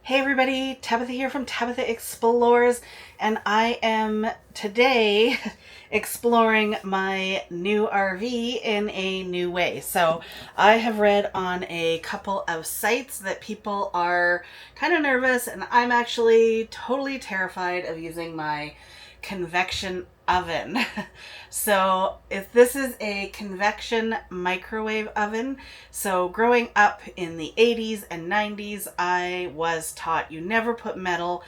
Hey everybody, Tabitha here from Tabitha Explores, and I am today exploring my new RV in a new way. So I have read on a couple of sites that people are kind of nervous, and I'm actually totally terrified of using my convection oven. So if this is a convection microwave oven, so growing up in the 80s and 90s, I was taught you never put metal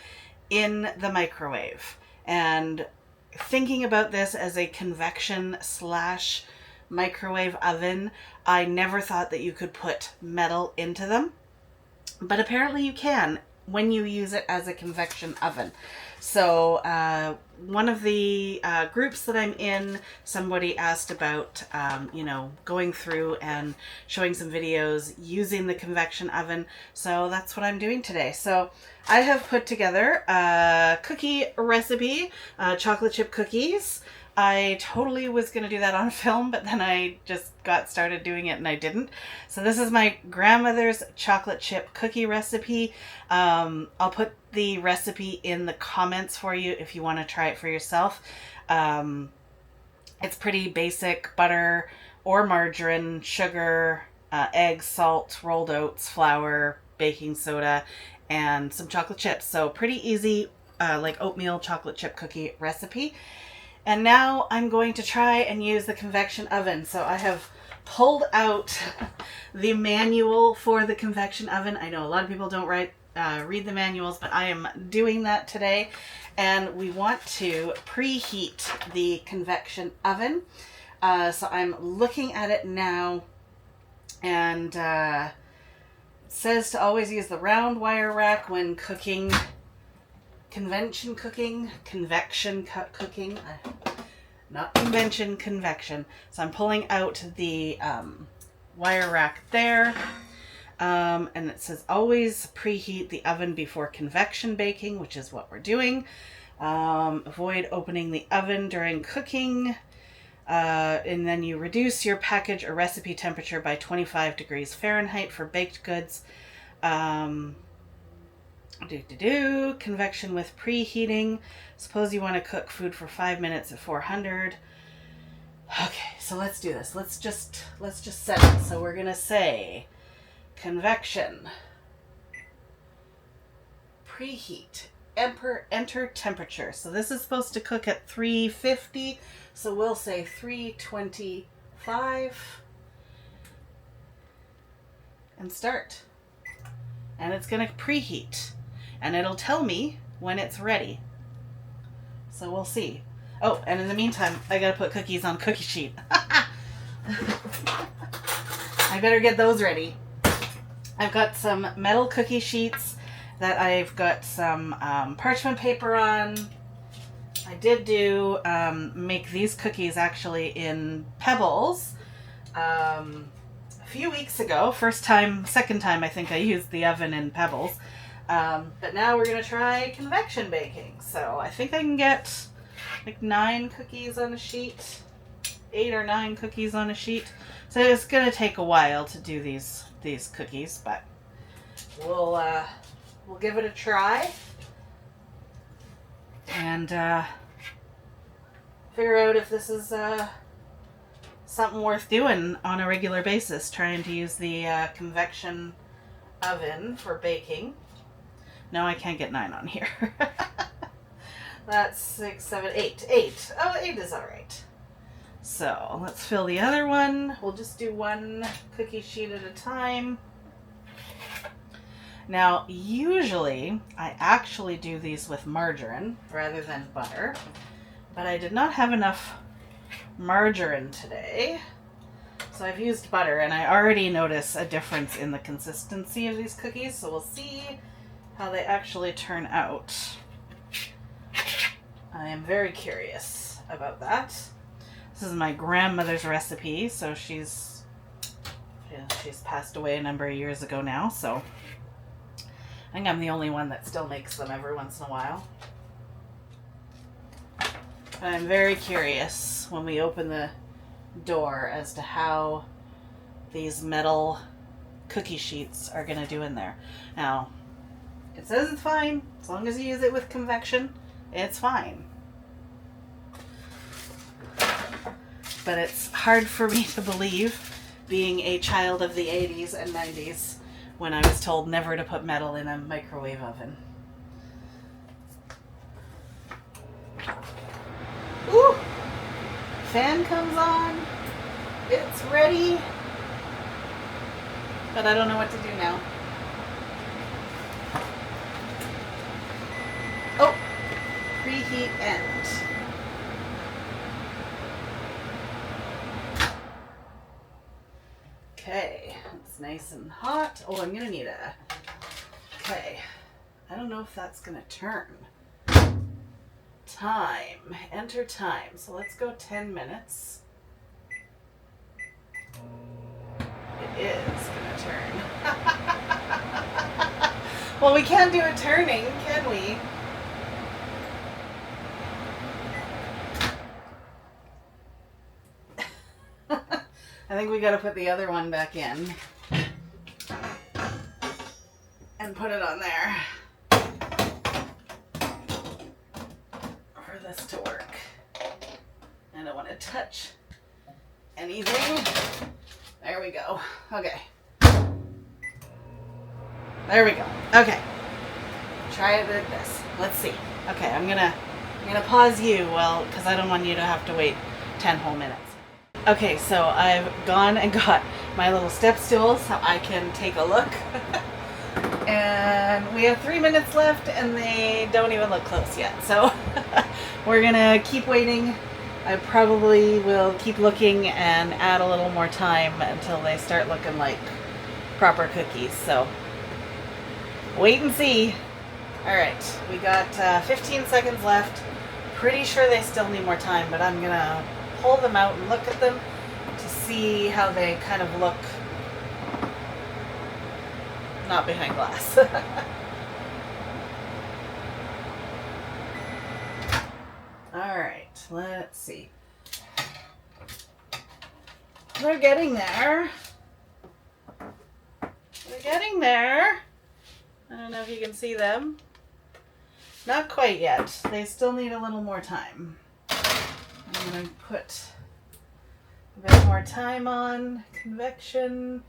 in the microwave. And thinking about this as a convection slash microwave oven, I never thought that you could put metal into them. But apparently you can when you use it as a convection oven. So one of the groups that I'm in, somebody asked about, going through and showing some videos using the convection oven. So that's what I'm doing today. So I have put together a cookie recipe, chocolate chip cookies. I totally was going to do that on film, but then I just got started doing it and I didn't. So this is my grandmother's chocolate chip cookie recipe. I'll put the recipe in the comments for you if you want to try it for yourself. It's pretty basic: butter or margarine, sugar, eggs, salt, rolled oats, flour, baking soda, and some chocolate chips. So pretty easy, like oatmeal chocolate chip cookie recipe. And now I'm going to try and use the convection oven. So I have pulled out the manual for the convection oven. I know a lot of people don't read the manuals, but I am doing that today. And we want to preheat the convection oven. So I'm looking at it now, and it says to always use the round wire rack when cooking. Convection cooking, not convention, convection. So I'm pulling out the wire rack there, and it says always preheat the oven before convection baking, which is what we're doing. Avoid opening the oven during cooking, and then you reduce your package or recipe temperature by 25 degrees Fahrenheit for baked goods. Convection with preheating. Suppose you want to cook food for 5 minutes at 400. Okay, so let's do this. Let's just set it. So we're gonna say convection, preheat, enter temperature. So this is supposed to cook at 350. So we'll say 325 and start. And it's gonna preheat. And it'll tell me when it's ready. So we'll see. Oh, and in the meantime, I gotta put cookies on cookie sheet. I better get those ready. I've got some metal cookie sheets that I've got some parchment paper on. I did make these cookies actually in pebbles a few weeks ago. Second time I think I used the oven in pebbles. But now we're going to try convection baking. So I think I can get like 9 cookies on a sheet, 8 or 9 cookies on a sheet. So it's going to take a while to do these cookies, but we'll give it a try and figure out if this is something worth doing on a regular basis, trying to use the convection oven for baking. No, I can't get 9 on here. That's 6, 7, 8. 8. Oh, 8 is all right. So let's fill the other one. We'll just do 1 cookie sheet at a time. Now, usually I actually do these with margarine rather than butter, but I did not have enough margarine today. So I've used butter, and I already notice a difference in the consistency of these cookies. So we'll see how they actually turn out. I am very curious about that. This is my grandmother's recipe, so she's passed away a number of years ago now, so I think I'm the only one that still makes them every once in a while. But I'm very curious when we open the door as to how these metal cookie sheets are going to do in there. Now, It says it's fine. As long as you use it with convection, it's fine. But it's hard for me to believe, being a child of the 80s and 90s, when I was told never to put metal in a microwave oven. Ooh! Fan comes on. It's ready. But I don't know what to do now. Oh! Preheat end. Okay, it's nice and hot. Oh, I'm gonna need a... Okay, I don't know if that's gonna turn. Time, enter time. So let's go 10 minutes. It is gonna turn. Well, we can't do it turning, can we? I think we got to put the other one back in and put it on there for this to work. I don't want to touch anything. There we go. Okay. There we go. Okay. Try it like this. Let's see. Okay, I'm gonna pause you, well, because I don't want you to have to wait 10 whole minutes. Okay, so I've gone and got my little step stool so I can take a look. And we have 3 minutes left and they don't even look close yet. So we're gonna keep waiting. I probably will keep looking and add a little more time until they start looking like proper cookies. So wait and see. All right, we got 15 seconds left. Pretty sure they still need more time, but I'm gonna pull them out and look at them to see how they kind of look not behind glass. All right, let's see. They're getting there. They're getting there. I don't know if you can see them. Not quite yet. They still need a little more time. I'm going to put a bit more time on. Convection.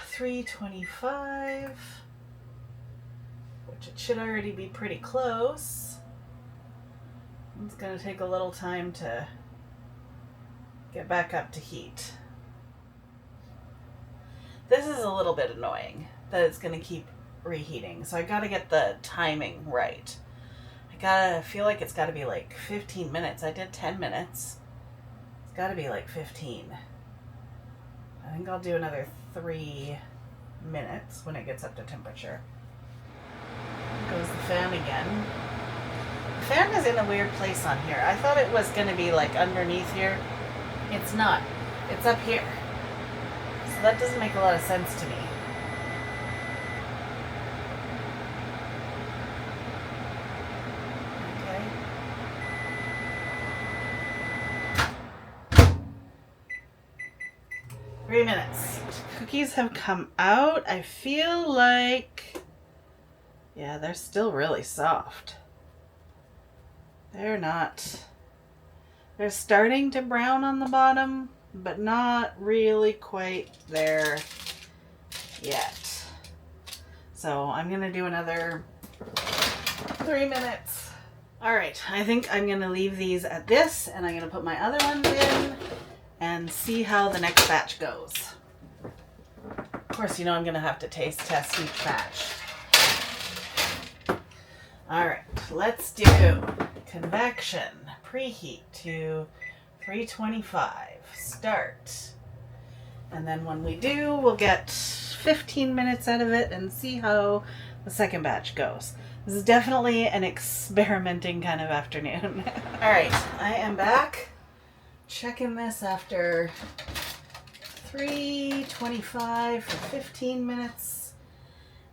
325. Which it should already be pretty close. It's going to take a little time to get back up to heat. This is a little bit annoying that it's going to keep reheating. So I got to get the timing right. I feel like it's got to be like 15 minutes. I did 10 minutes. It's got to be like 15. I think I'll do another 3 minutes when it gets up to temperature. There goes the fan again. The fan is in a weird place on here. I thought it was going to be like underneath here. It's not. It's up here. So that doesn't make a lot of sense to me. Okay. 3 minutes. Cookies have come out. I feel like, yeah, they're still really soft. They're not. They're starting to brown on the bottom, but not really quite there yet. So I'm going to do another 3 minutes. All right, I think I'm going to leave these at this, and I'm going to put my other ones in and see how the next batch goes. Of course, you know I'm going to have to taste test each batch. All right, let's do convection. Preheat to 325. Start. And then when we do, we'll get 15 minutes out of it and see how the second batch goes. This is definitely an experimenting kind of afternoon. All right, I am back. Checking this after 325 for 15 minutes.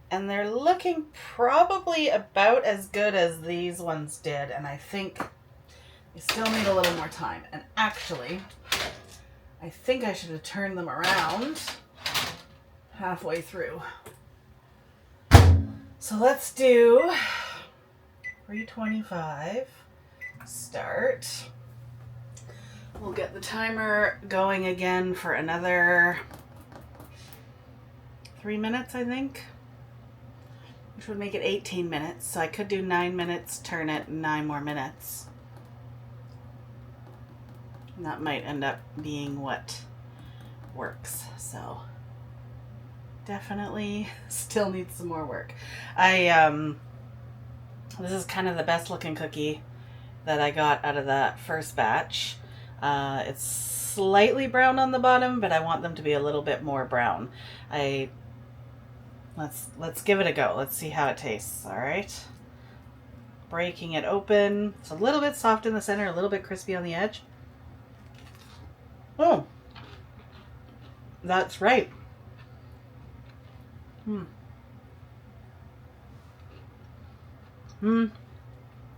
And they're looking probably about as good as these ones did. And I think we still need a little more time. And actually, I think I should have turned them around halfway through. So let's do 325. Start. We'll get the timer going again for another 3 minutes, I think, which would make it 18 minutes. So I could do 9 minutes, turn it 9 more minutes. And that might end up being what works. So definitely still needs some more work. This is kind of the best looking cookie that I got out of that first batch. It's slightly brown on the bottom, but I want them to be a little bit more brown. Let's give it a go. Let's see how it tastes. All right. Breaking it open. It's a little bit soft in the center, a little bit crispy on the edge. Oh, that's right.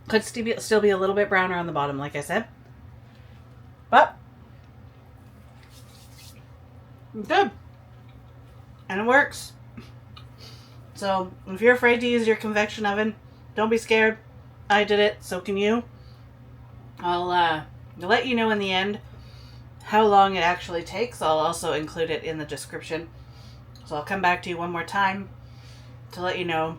Could still be a little bit browner on the bottom, like I said. But good. And it works. So if you're afraid to use your convection oven, don't be scared. I did it, so can you. I'll let you know in the end how long it actually takes. I'll also include it in the description. So I'll come back to you one more time to let you know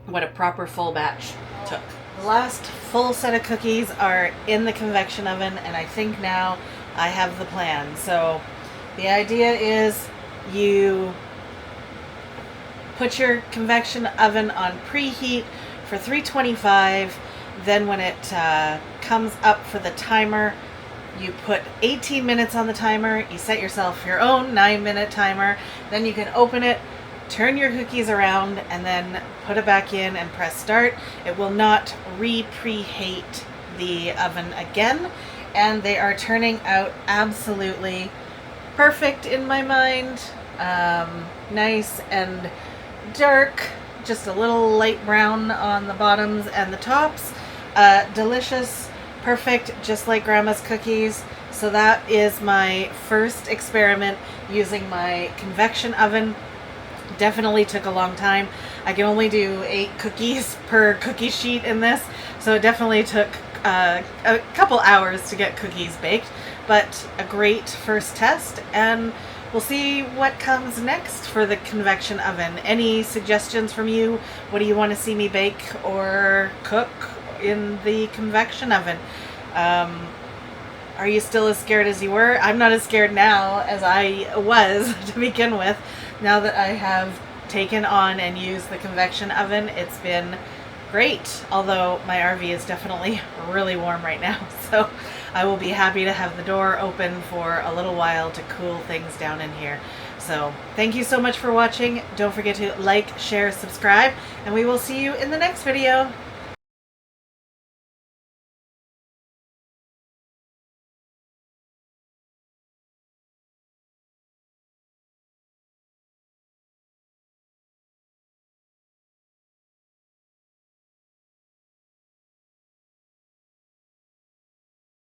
what a proper full batch took. The last full set of cookies are in the convection oven, and I think now I have the plan. So the idea is you put your convection oven on preheat for 325. Then when it comes up for the timer, you put 18 minutes on the timer. You set yourself your own 9-minute timer. Then you can open it, turn your cookies around, and then put it back in and press start. It will not preheat the oven again, and they are turning out absolutely perfect in my mind. Nice and dark, just a little light brown on the bottoms and the tops. Delicious, perfect, just like Grandma's cookies. So that is my first experiment using my convection oven. Definitely took a long time. I can only do 8 cookies per cookie sheet in this, so it definitely took a couple hours to get cookies baked, but a great first test, and we'll see what comes next for the convection oven. Any suggestions from you? What do you want to see me bake or cook in the convection oven? Are you still as scared as you were? I'm not as scared now as I was to begin with. Now that I have taken on and used the convection oven, it's been great. Although my RV is definitely really warm right now, so I will be happy to have the door open for a little while to cool things down in here. So thank you so much for watching. Don't forget to like, share, subscribe, and we will see you in the next video.